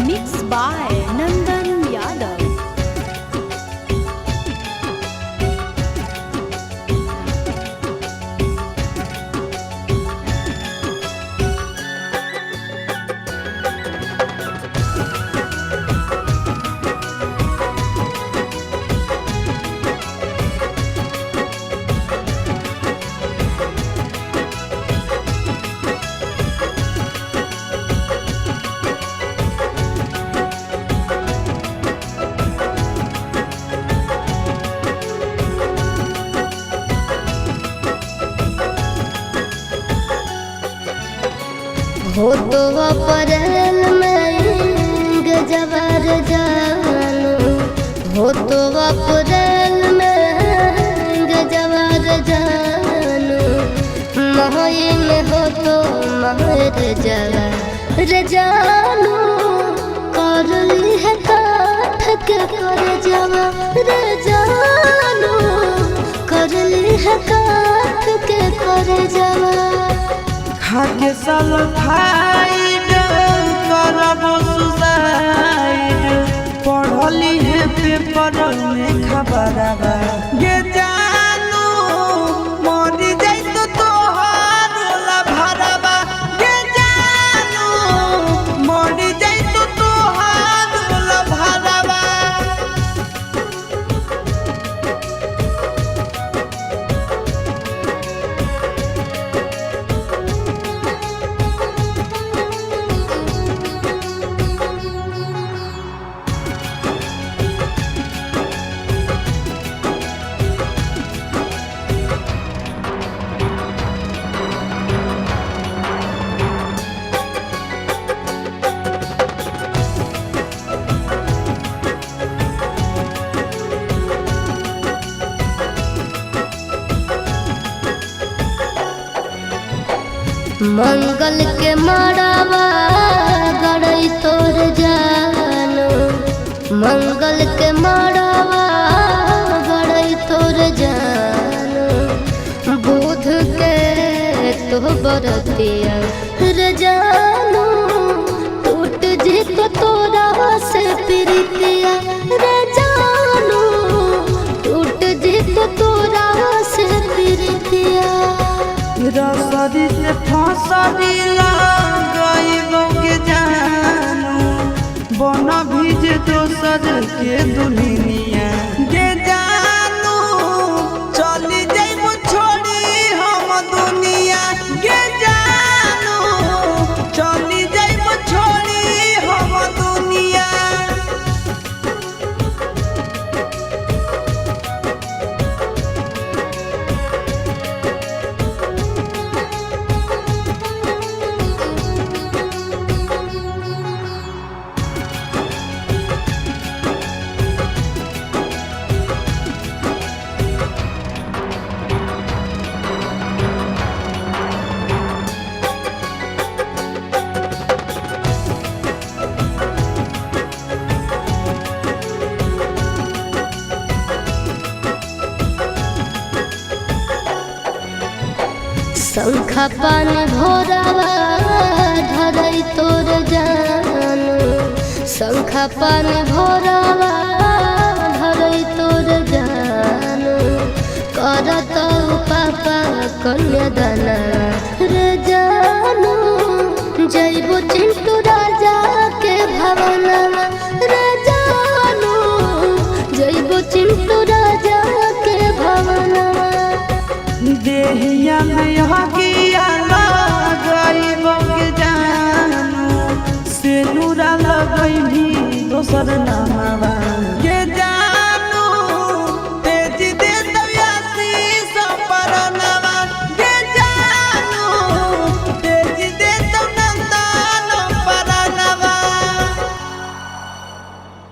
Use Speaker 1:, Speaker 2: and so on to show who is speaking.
Speaker 1: Mixed by Nandan Yadav.
Speaker 2: हो तो अप्रैल में गजबर जानू, हो तो अप्रैल में गजबर जानू, मई में हो तो महर जवर जानू, कर ली है काठ के कर जवर जानू, कर ली है काठ के कर जवर।
Speaker 3: खाके सल्फाइड करबो सुसाइड, पढ़ली है पेपर में खबरवा गे जानू, मरी जाइत तोहार लभरवा गे जानू, मरी जाइत तोहार लभरवा।
Speaker 2: मंगल के मड़ावा गड़ई तोर जानू, मंगल के मड़ावा गड़ई तोर जानू, बुध के तो बरतिया रे जानू, टूट जी तो तोरा से प्रीतिया रे जानू, टूट जी तो तोरा से प्रीतिया।
Speaker 3: रसरी से फसरी लगाइबो के जानू, बन भीज दोसर के दुल्हनिया गे जानू, चली जाइबो छोड़ी हम दुनिया गे जानू, चली जाइबो छोड़ी हम दुनिया।
Speaker 2: शंखा पानी भोरावा धरई तोर जानू, शंखा पानी भोरावा धरई तोर जानू, करत पापा कन्यादाना रे जानू, जइबो चिंटू राजा के भवनवा रे जानू, जइबो चिंटू राजा के भवनवा।
Speaker 3: देहिया में हकिया लगाइबो के जानू, सेनुरा लगैभी दोसर नामवा